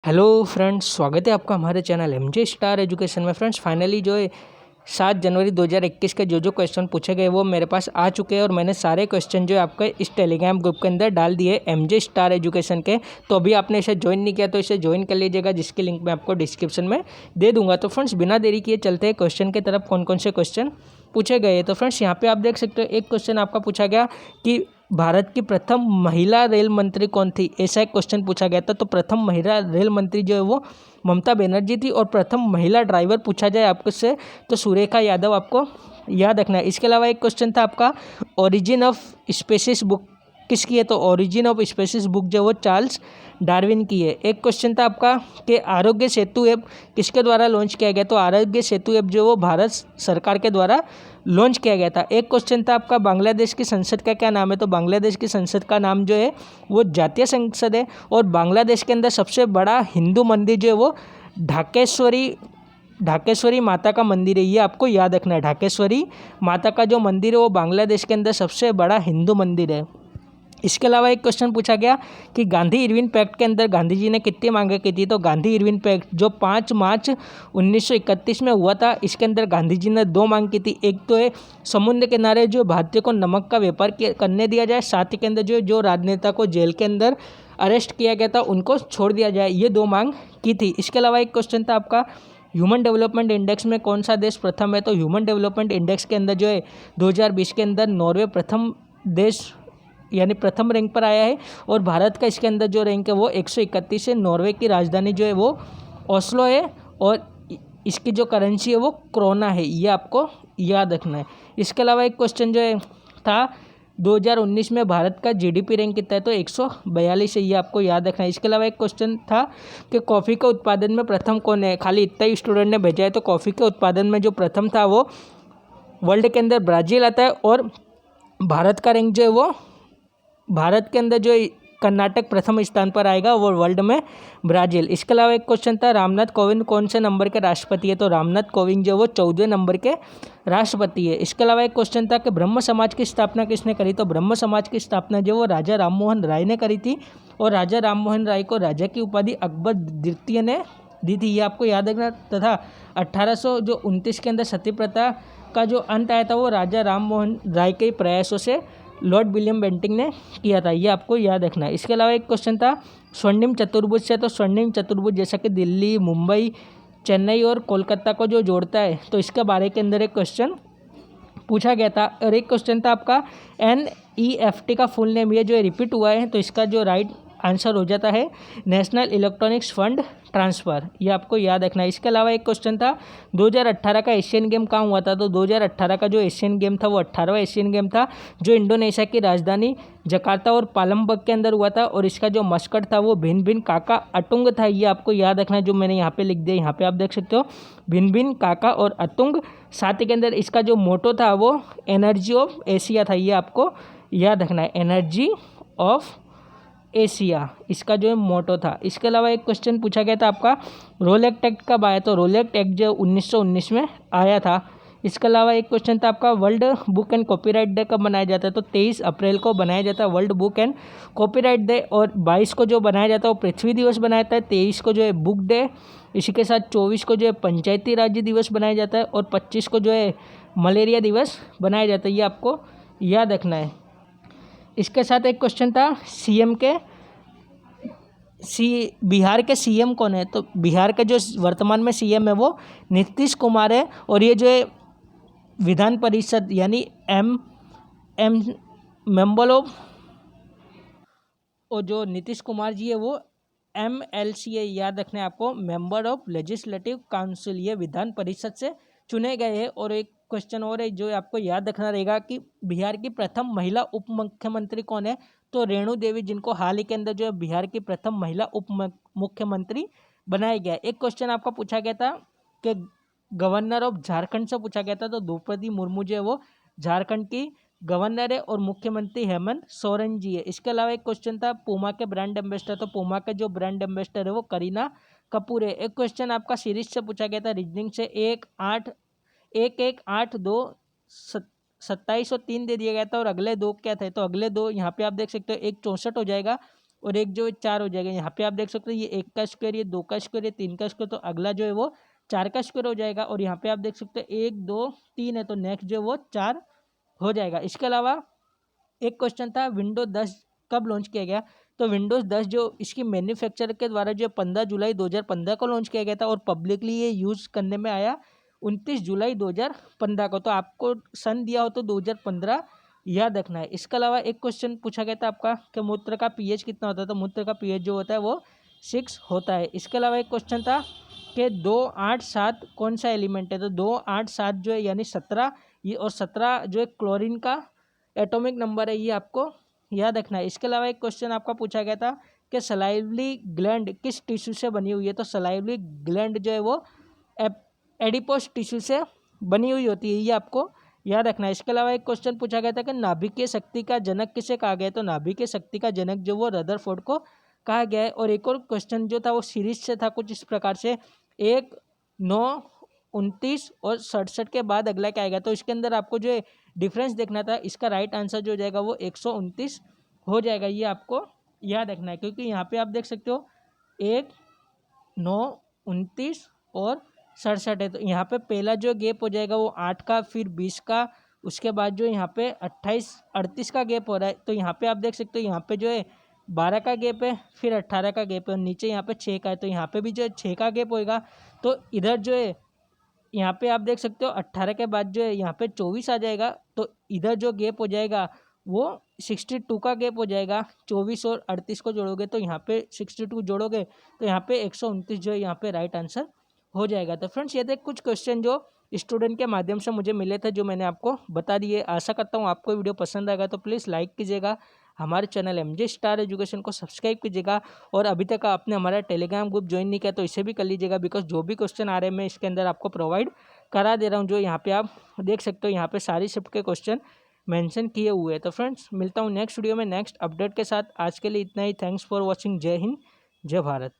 Hello friends, स्वागत है आपका हमारे चैनल एमजे स्टार एजुकेशन में। फ्रेंड्स फाइनली जो है 7 जनवरी 2021 के जो क्वेश्चन पूछे गए वो मेरे पास आ चुके हैं और मैंने सारे क्वेश्चन जो है आपके इस टेलीग्राम ग्रुप के अंदर डाल दिए एमजे स्टार एजुकेशन के। तो अभी आपने इसे ज्वाइन नहीं किया तो इसे ज्वाइन कर लीजिएगा, जिसकी लिंक मैं आपको डिस्क्रिप्शन में दे दूंगा। तो फ्रेंड्स बिना देरी किए चलते हैं क्वेश्चन की तरफ। कौन कौन से क्वेश्चन पूछे गए तो फ्रेंड्स यहाँ पे आप देख सकते हो एक क्वेश्चन आपका पूछा गया कि भारत की प्रथम महिला रेल मंत्री कौन थी, ऐसा एक क्वेश्चन पूछा गया था। तो प्रथम महिला रेल मंत्री जो है वो ममता बनर्जी थी। और प्रथम महिला ड्राइवर पूछा जाए आपको से तो सुरेखा यादव आपको याद रखना है। इसके अलावा एक क्वेश्चन था आपका ओरिजिन ऑफ स्पेसिस बुक किसकी है, तो ओरिजिन ऑफ स्पेसिस बुक जो वो चार्ल्स डार्विन की है। एक क्वेश्चन था आपका कि आरोग्य सेतु ऐप किसके द्वारा लॉन्च किया गया, तो आरोग्य सेतु ऐप जो वो भारत सरकार के द्वारा लॉन्च किया गया था। एक क्वेश्चन था आपका बांग्लादेश की संसद का क्या नाम है, तो बांग्लादेश की संसद का नाम जो है वो जातीय संसद है। और बांग्लादेश के अंदर सबसे बड़ा हिंदू मंदिर जो है वो ढाकेश्वरी माता का मंदिर है, ये आपको याद रखना है। ढाकेश्वरी माता का जो मंदिर है वो बांग्लादेश के अंदर सबसे बड़ा हिंदू मंदिर है। इसके अलावा एक क्वेश्चन पूछा गया कि गांधी इरविन पैक्ट के अंदर गांधी जी ने कितनी मांगे की थी, तो गांधी इरविन पैक्ट जो 5 मार्च 1931 में हुआ था, इसके अंदर गांधी जी ने 2 मांग की थी। एक तो है समुद्र किनारे जो भारतीयों को नमक का व्यापार करने दिया जाए, साथ ही के अंदर जो राजनेता को जेल के अंदर अरेस्ट किया गया था उनको छोड़ दिया जाए, ये 2 मांग की थी। इसके अलावा एक क्वेश्चन था आपका ह्यूमन डेवलपमेंट इंडेक्स में कौन सा देश प्रथम है, तो ह्यूमन डेवलपमेंट इंडेक्स के अंदर जो है 2020 के अंदर नॉर्वे प्रथम देश यानी प्रथम रैंक पर आया है। और भारत का इसके अंदर जो रैंक है वो 131 है। नॉर्वे की राजधानी जो है वो ओस्लो है और इसकी जो करेंसी है वो क्रोना है, ये आपको याद रखना है। इसके अलावा एक क्वेश्चन जो है था 2019 में भारत का जीडीपी रैंक कितना है, तो 142 है, ये आपको याद रखना है। इसके अलावा एक क्वेश्चन था कि कॉफ़ी के उत्पादन में प्रथम कौन है, खाली इतना ही स्टूडेंट ने भेजा है। तो कॉफ़ी के उत्पादन में जो प्रथम था वो वर्ल्ड के अंदर ब्राज़ील आता है और भारत का रैंक जो है वो भारत के अंदर जो कर्नाटक प्रथम स्थान पर आएगा वो वर्ल्ड में ब्राज़ील। इसके अलावा एक क्वेश्चन था रामनाथ कोविंद कौन से नंबर के राष्ट्रपति है, तो रामनाथ कोविंद जो वो 14वें नंबर के राष्ट्रपति है। इसके अलावा एक क्वेश्चन था कि ब्रह्म समाज की स्थापना किसने करी, तो ब्रह्म समाज की स्थापना जो वो राजा राममोहन राय ने करी थी। और राजा राममोहन राय को राजा की उपाधि अकबर द्वितीय ने दी थी, ये आपको याद रखना। तथा 1829 के अंदर सती प्रथा का जो अंत आया था वो राजा राममोहन राय के प्रयासों से लॉर्ड विलियम बेंटिंक ने किया था, ये आपको याद रखना है। इसके अलावा एक क्वेश्चन था स्वर्णिम चतुर्भुज से, तो स्वर्णिम चतुर्भुज जैसा कि दिल्ली, मुंबई, चेन्नई और कोलकाता को जो जोड़ता है, तो इसके बारे के अंदर एक क्वेश्चन पूछा गया था। और एक क्वेश्चन था आपका NEFT का फुल नेम, ये जो है रिपीट हुआ है, तो इसका जो राइट आंसर हो जाता है नेशनल इलेक्ट्रॉनिक्स फंड ट्रांसफ़र, ये आपको याद रखना है। इसके अलावा एक क्वेश्चन था 2018 का एशियन गेम कहाँ हुआ था, तो 2018 का जो एशियन गेम था वो 18वां एशियन गेम था जो इंडोनेशिया की राजधानी जकार्ता और पालमबंग के अंदर हुआ था। और इसका जो मस्कट था वो भिन्न भिन्न काका अटुंग था, ये आपको याद रखना है, जो मैंने यहाँ पे लिख दिया, यहाँ पे आप देख सकते हो भिन्न भिन्न काका और अतुंग। साथ ही के अंदर इसका जो मोटो था वो एनर्जी ऑफ एशिया था, ये आपको याद रखना है, एनर्जी ऑफ एशिया इसका जो है मोटो था। इसके अलावा एक क्वेश्चन पूछा गया था आपका रोलेक्ट एक्ट कब आया, तो रोलेक्ट एक्ट जो 1919 में आया था। इसके अलावा एक क्वेश्चन था आपका world book and copyright day कब मनाया जाता है, तो 23 अप्रैल को बनाया जाता है world book and copyright day. और 22 को जो बनाया जाता है वो पृथ्वी दिवस बनाया जाता है, 23 को जो है बुक डे, इसी के साथ 24 को जो है पंचायती राज्य दिवस बनाया जाता है और 25 को जो है मलेरिया दिवस बनाया जाता है, ये आपको याद रखना है। इसके साथ एक क्वेश्चन था बिहार के सीएम कौन है, तो बिहार का जो वर्तमान में सीएम है वो नीतीश कुमार है। और ये जो है विधान परिषद यानी एम एम मेंबर ऑफ, और जो नीतीश कुमार जी है वो MLC है, याद रखना है आपको, मेंबर ऑफ लेजिस्लेटिव काउंसिल, ये विधान परिषद से चुने गए हैं। और एक क्वेश्चन और है जो आपको याद रखना रहेगा कि बिहार की प्रथम महिला उप मुख्यमंत्री कौन है, तो रेणु देवी, जिनको हाल ही के अंदर जो है बिहार की प्रथम महिला उप मुख्यमंत्री बनाया गया। एक क्वेश्चन आपका पूछा गया था कि गवर्नर ऑफ झारखंड से पूछा गया था, तो द्रौपदी मुर्मू जो है वो झारखंड की गवर्नर है और मुख्यमंत्री हेमंत सोरेन जी है। इसके अलावा एक क्वेश्चन था पूमा के ब्रांड एम्बेसडर, तो पूमा के जो ब्रांड एम्बेसडर है वो करीना कपूर है। एक क्वेश्चन आपका सीरीज से पूछा गया था रीजनिंग से, 1 8 2 27 और 3 दे दिया गया था और अगले 2 क्या थे, तो अगले 2 यहाँ पे आप देख सकते हो, एक 64 हो जाएगा और एक जो 4 हो जाएगा। यहाँ पे आप देख सकते हो ये 1 का स्क्वायर, ये 2 का स्क्वायर, ये 3 का स्क्वायर, तो अगला जो है वो 4 का स्क्वायर हो जाएगा। और यहाँ पे आप देख सकते हो 1 2 3 है, तो नेक्स्ट जो है वो 4 हो जाएगा। इसके अलावा एक क्वेश्चन था विंडोज 10 कब लॉन्च किया गया, तो विंडोज 10 जो इसकी मैन्युफैक्चर के द्वारा जो 15 जुलाई 2015 को लॉन्च किया गया था और पब्लिकली ये यूज़ करने में आया 29 जुलाई 2015 को। तो आपको सन दिया हो तो 2015 याद रखना है। इसके अलावा एक क्वेश्चन पूछा गया था आपका कि मूत्र का पीएच कितना होता है, तो मूत्र का पीएच जो होता है वो 6 होता है। इसके अलावा एक क्वेश्चन था कि 2 8 7 कौन सा एलिमेंट है, तो 2 8 7 जो है यानी 17, ये और 17 जो है क्लोरीन का एटॉमिक नंबर है, ये आपको याद रखना है। इसके अलावा एक क्वेश्चन आपका पूछा गया था कि सलाइवरी ग्लैंड किस टिश्यू से बनी हुई है, तो सलाइवरी ग्लैंड जो है वो एडिपोस टिश्यू से बनी हुई होती है, ये आपको याद रखना है। इसके अलावा एक क्वेश्चन पूछा गया था कि नाभिकीय शक्ति का जनक किसे कहा गया है, तो नाभिकीय शक्ति का जनक जो वो रदरफोर्ड को कहा गया है। और एक और क्वेश्चन जो था वो सीरीज से था कुछ इस प्रकार से 1 9 29 और 67 के बाद अगला क्या आएगा, तो इसके अंदर आपको जो डिफरेंस देखना था, इसका राइट आंसर जो हो जाएगा वो 129 हो जाएगा, ये आपको याद रखना है। क्योंकि यहाँ पे आप देख सकते हो 1 9 29 और 67 है, तो यहाँ पे पहला जो गैप हो जाएगा वो 8 का, फिर 20 का, उसके बाद जो यहाँ पे 28 38 का गैप हो रहा है। तो यहाँ पे आप देख सकते हो यहाँ पे जो है 12 का गैप है, फिर 18 का गैप है, और नीचे यहाँ पे 6 का है, तो यहाँ पे भी जो है 6 का गैप होएगा। तो इधर जो है यहाँ पे आप देख सकते हो 18 के बाद जो है यहाँ पे 24 आ जाएगा, तो इधर जो गैप हो जाएगा वो 62 का गैप हो जाएगा। 24 और 38 को जोड़ोगे तो यहाँ पे 62 जोड़ोगे तो यहाँ पे 129 जो है यहाँ पे राइट आंसर हो जाएगा। तो फ्रेंड्स ये थे कुछ क्वेश्चन जो स्टूडेंट के माध्यम से मुझे मिले थे, जो मैंने आपको बता दिए। आशा करता हूँ आपको वीडियो पसंद आएगा, तो प्लीज़ लाइक कीजिएगा, हमारे चैनल एमजे स्टार एजुकेशन को सब्सक्राइब कीजिएगा, और अभी तक आपने हमारा टेलीग्राम ग्रुप ज्वाइन नहीं किया तो इसे भी कर लीजिएगा, बिकॉज जो भी क्वेश्चन आ रहे हैं मैं इसके अंदर आपको प्रोवाइड करा दे रहा हूँ। जो यहाँ पे आप देख सकते हो यहाँ पे सारी शिफ्ट के क्वेश्चन मेंशन किए हुए हैं। तो फ्रेंड्स मिलता हूँ नेक्स्ट वीडियो में नेक्स्ट अपडेट के साथ। आज के लिए इतना ही। Thanks for watching. जय हिंद, जय भारत।